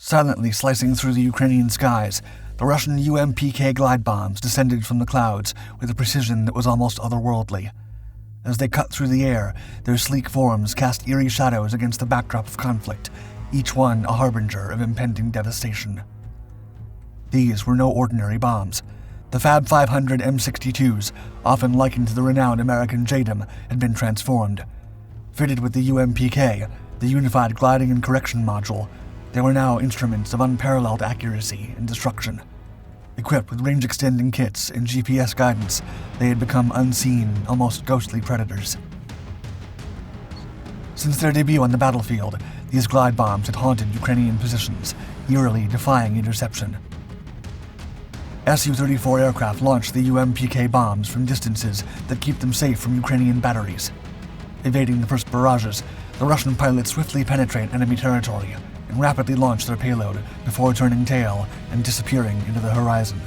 Silently slicing through the Ukrainian skies, the Russian UMPK glide bombs descended from the clouds with a precision that was almost otherworldly. As they cut through the air, their sleek forms cast eerie shadows against the backdrop of conflict, each one a harbinger of impending devastation. These were no ordinary bombs. The Fab 500 M62s, often likened to the renowned American JDAM, had been transformed. Fitted with the UMPK, the Unified Gliding and Correction Module, they were now instruments of unparalleled accuracy and destruction. Equipped with range-extending kits and GPS guidance, they had become unseen, almost ghostly predators. Since their debut on the battlefield, these glide bombs had haunted Ukrainian positions, eerily defying interception. Su-34 aircraft launched the UMPK bombs from distances that keep them safe from Ukrainian batteries. Evading the first barrages, the Russian pilots swiftly penetrate enemy territory and rapidly launch their payload before turning tail and disappearing into the horizon.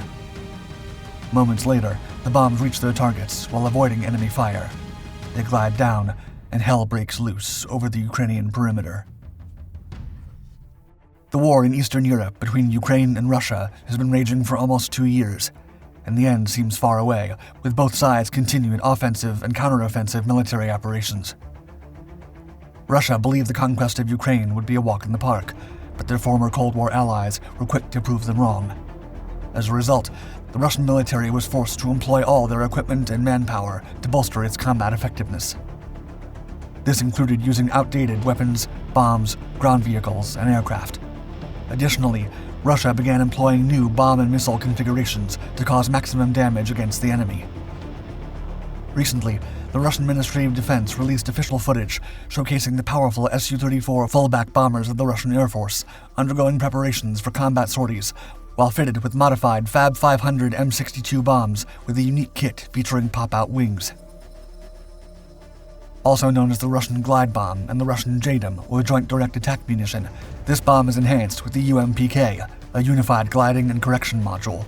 Moments later, the bombs reach their targets while avoiding enemy fire. They glide down, and hell breaks loose over the Ukrainian perimeter. The war in Eastern Europe between Ukraine and Russia has been raging for almost 2 years, and the end seems far away, with both sides continuing offensive and counteroffensive military operations. Russia believed the conquest of Ukraine would be a walk in the park, but their former Cold War allies were quick to prove them wrong. As a result, the Russian military was forced to employ all their equipment and manpower to bolster its combat effectiveness. This included using outdated weapons, bombs, ground vehicles, and aircraft. Additionally, Russia began employing new bomb and missile configurations to cause maximum damage against the enemy. Recently, the Russian Ministry of Defense released official footage showcasing the powerful Su-34 fullback bombers of the Russian Air Force undergoing preparations for combat sorties while fitted with modified Fab 500 M62 bombs with a unique kit featuring pop-out wings. Also known as the Russian glide bomb and the Russian JDAM, or Joint Direct Attack Munition, this bomb is enhanced with the UMPK, a Unified Gliding and Correction Module.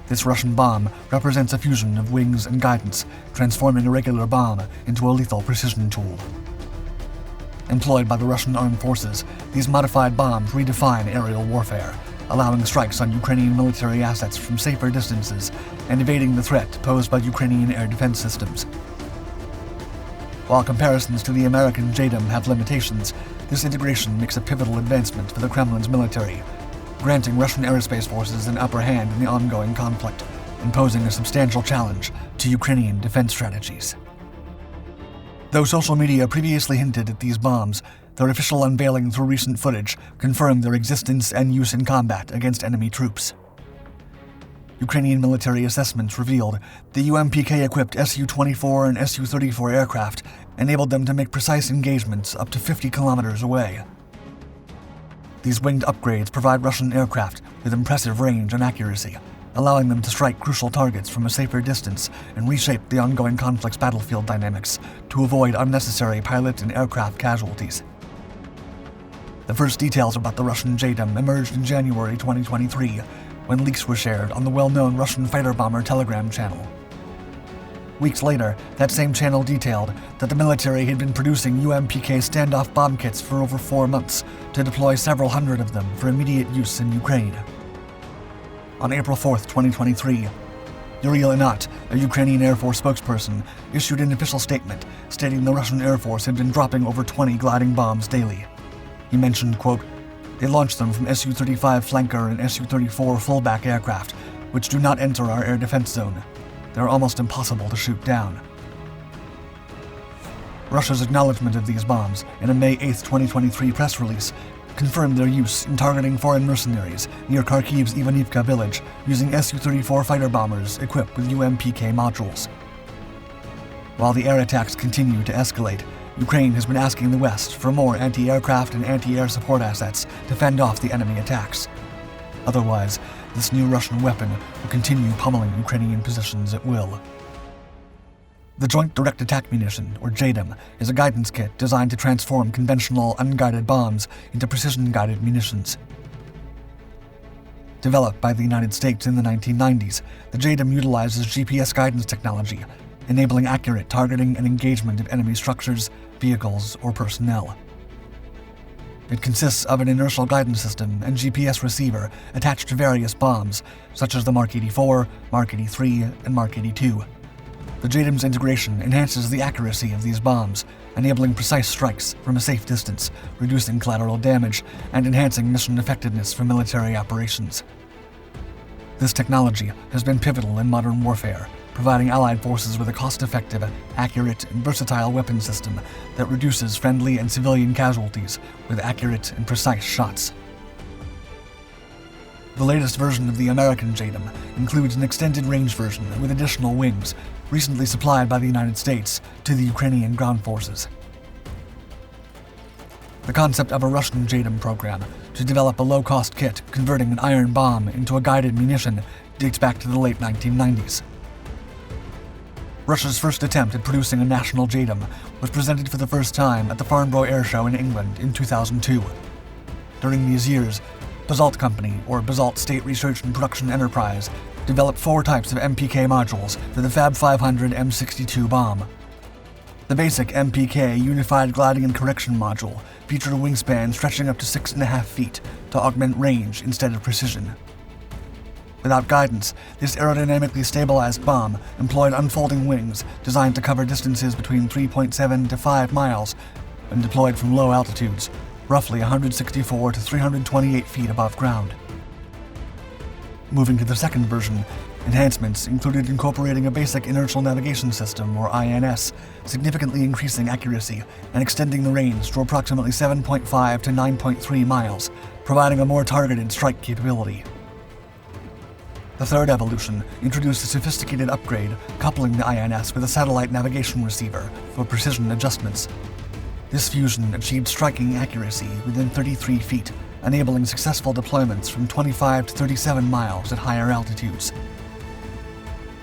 This Russian bomb represents a fusion of wings and guidance, transforming a regular bomb into a lethal precision tool. Employed by the Russian armed forces, these modified bombs redefine aerial warfare, allowing strikes on Ukrainian military assets from safer distances and evading the threat posed by Ukrainian air defense systems. While comparisons to the American JDAM have limitations, this integration makes a pivotal advancement for the Kremlin's military, granting Russian aerospace forces an upper hand in the ongoing conflict and posing a substantial challenge to Ukrainian defense strategies. Though social media previously hinted at these bombs, their official unveiling through recent footage confirmed their existence and use in combat against enemy troops. Ukrainian military assessments revealed the UMPK-equipped Su-24 and Su-34 aircraft enabled them to make precise engagements up to 50 kilometers away. These winged upgrades provide Russian aircraft with impressive range and accuracy, allowing them to strike crucial targets from a safer distance and reshape the ongoing conflict's battlefield dynamics to avoid unnecessary pilot and aircraft casualties. The first details about the Russian JDAM emerged in January 2023, when leaks were shared on the well-known Russian fighter bomber Telegram channel. Weeks later, that same channel detailed that the military had been producing UMPK standoff bomb kits for over 4 months to deploy several hundred of them for immediate use in Ukraine. On April 4, 2023, eerily, a Ukrainian Air Force spokesperson, issued an official statement stating the Russian Air Force had been dropping over 20 gliding bombs daily. He mentioned, quote, "They launched them from Su-35 flanker and Su-34 fullback aircraft, which do not enter our air defense zone. They are almost impossible to shoot down." Russia's acknowledgement of these bombs in a May 8, 2023 press release confirmed their use in targeting foreign mercenaries near Kharkiv's Ivanivka village using Su-34 fighter bombers equipped with UMPK modules. While the air attacks continue to escalate, Ukraine has been asking the West for more anti-aircraft and anti-air support assets to fend off the enemy attacks. Otherwise, this new Russian weapon will continue pummeling Ukrainian positions at will. The Joint Direct Attack Munition, or JDAM, is a guidance kit designed to transform conventional unguided bombs into precision-guided munitions. Developed by the United States in the 1990s, the JDAM utilizes GPS guidance technology, enabling accurate targeting and engagement of enemy structures, vehicles, or personnel. It consists of an inertial guidance system and GPS receiver attached to various bombs, such as the Mark 84, Mark 83, and Mark 82. The JDAM's integration enhances the accuracy of these bombs, enabling precise strikes from a safe distance, reducing collateral damage, and enhancing mission effectiveness for military operations. This technology has been pivotal in modern warfare, providing Allied forces with a cost-effective, accurate, and versatile weapon system that reduces friendly and civilian casualties with accurate and precise shots. The latest version of the American JDAM includes an extended-range version with additional wings, recently supplied by the United States to the Ukrainian ground forces. The concept of a Russian JDAM program to develop a low-cost kit converting an iron bomb into a guided munition dates back to the late 1990s. Russia's first attempt at producing a national JDAM was presented for the first time at the Farnborough Air Show in England in 2002. During these years, Basalt Company, or Basalt State Research and Production Enterprise, developed 4 types of MPK modules for the Fab 500 M62 bomb. The basic MPK Unified Gliding and Correction Module featured a wingspan stretching up to 6.5 feet to augment range instead of precision. Without guidance, this aerodynamically stabilized bomb employed unfolding wings designed to cover distances between 3.7 to 5 miles when deployed from low altitudes, roughly 164 to 328 feet above ground. Moving to the second version, enhancements included incorporating a basic inertial navigation system, or INS, significantly increasing accuracy and extending the range to approximately 7.5 to 9.3 miles, providing a more targeted strike capability. The third evolution introduced a sophisticated upgrade coupling the INS with a satellite navigation receiver for precision adjustments. This fusion achieved striking accuracy within 33 feet, enabling successful deployments from 25 to 37 miles at higher altitudes.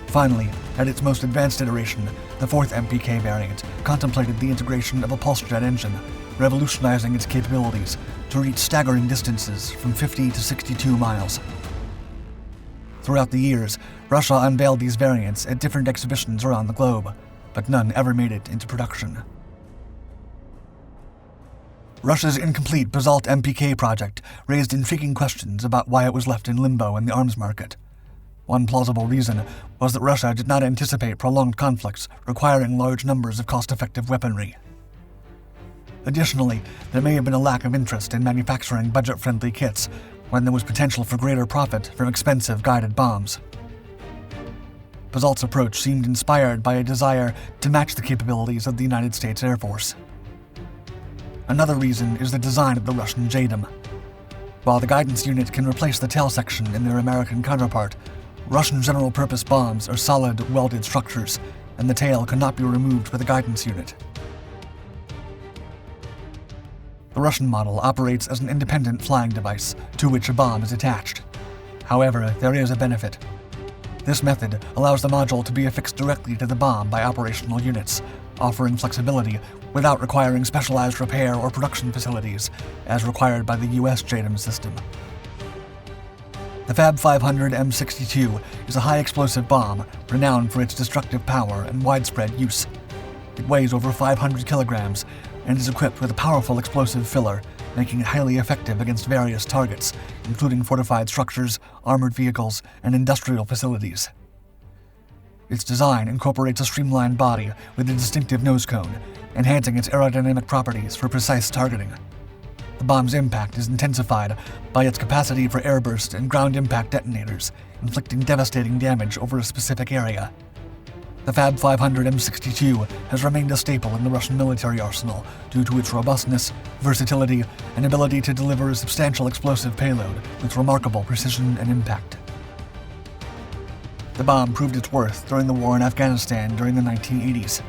Finally, at its most advanced iteration, the fourth MPK variant contemplated the integration of a pulse jet engine, revolutionizing its capabilities to reach staggering distances from 50 to 62 miles. Throughout the years, Russia unveiled these variants at different exhibitions around the globe, but none ever made it into production. Russia's incomplete Basalt MPK project raised intriguing questions about why it was left in limbo in the arms market. One plausible reason was that Russia did not anticipate prolonged conflicts requiring large numbers of cost-effective weaponry. Additionally, there may have been a lack of interest in manufacturing budget-friendly kits when there was potential for greater profit from expensive guided bombs. Basalt's approach seemed inspired by a desire to match the capabilities of the United States Air Force. Another reason is the design of the Russian JDAM. While the guidance unit can replace the tail section in their American counterpart, Russian general-purpose bombs are solid, welded structures, and the tail cannot be removed with a guidance unit. The Russian model operates as an independent flying device to which a bomb is attached. However, there is a benefit. This method allows the module to be affixed directly to the bomb by operational units, offering flexibility without requiring specialized repair or production facilities, as required by the US JDAM system. The Fab 500 M62 is a high-explosive bomb renowned for its destructive power and widespread use. It weighs over 500 kilograms and is equipped with a powerful explosive filler, making it highly effective against various targets, including fortified structures, armored vehicles, and industrial facilities. Its design incorporates a streamlined body with a distinctive nose cone, enhancing its aerodynamic properties for precise targeting. The bomb's impact is intensified by its capacity for airburst and ground impact detonators, inflicting devastating damage over a specific area. The Fab 500 M62 has remained a staple in the Russian military arsenal due to its robustness, versatility, and ability to deliver a substantial explosive payload with remarkable precision and impact. The bomb proved its worth during the war in Afghanistan during the 1980s.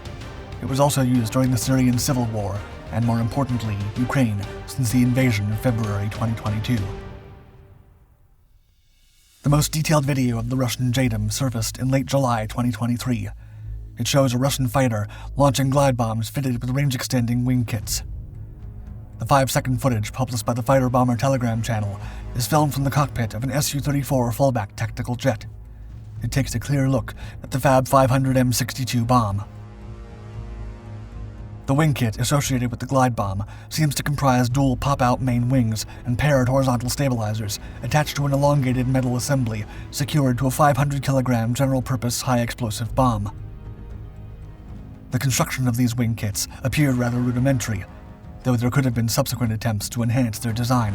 It was also used during the Syrian civil war, and more importantly, Ukraine, since the invasion in February 2022. The most detailed video of the Russian JDAM surfaced in late July 2023. It shows a Russian fighter launching glide bombs fitted with range-extending wing kits. The 5-second footage published by the Fighter Bomber Telegram channel is filmed from the cockpit of an Su-34 fullback tactical jet. It takes a clear look at the Fab 500 M62 bomb. The wing kit associated with the glide bomb seems to comprise dual pop-out main wings and paired horizontal stabilizers attached to an elongated metal assembly secured to a 500-kilogram general-purpose high-explosive bomb. The construction of these wing kits appeared rather rudimentary, though there could have been subsequent attempts to enhance their design.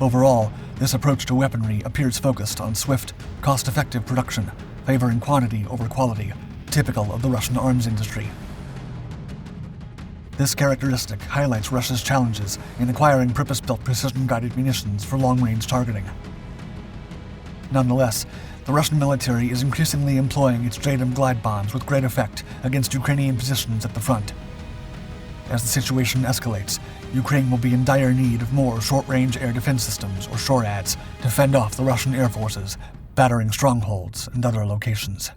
Overall, this approach to weaponry appears focused on swift, cost-effective production, favoring quantity over quality, typical of the Russian arms industry. This characteristic highlights Russia's challenges in acquiring purpose-built precision-guided munitions for long-range targeting. Nonetheless, the Russian military is increasingly employing its JDAM glide bombs with great effect against Ukrainian positions at the front. As the situation escalates, Ukraine will be in dire need of more short-range air defense systems, or SHORADs, to fend off the Russian air forces, battering strongholds and other locations.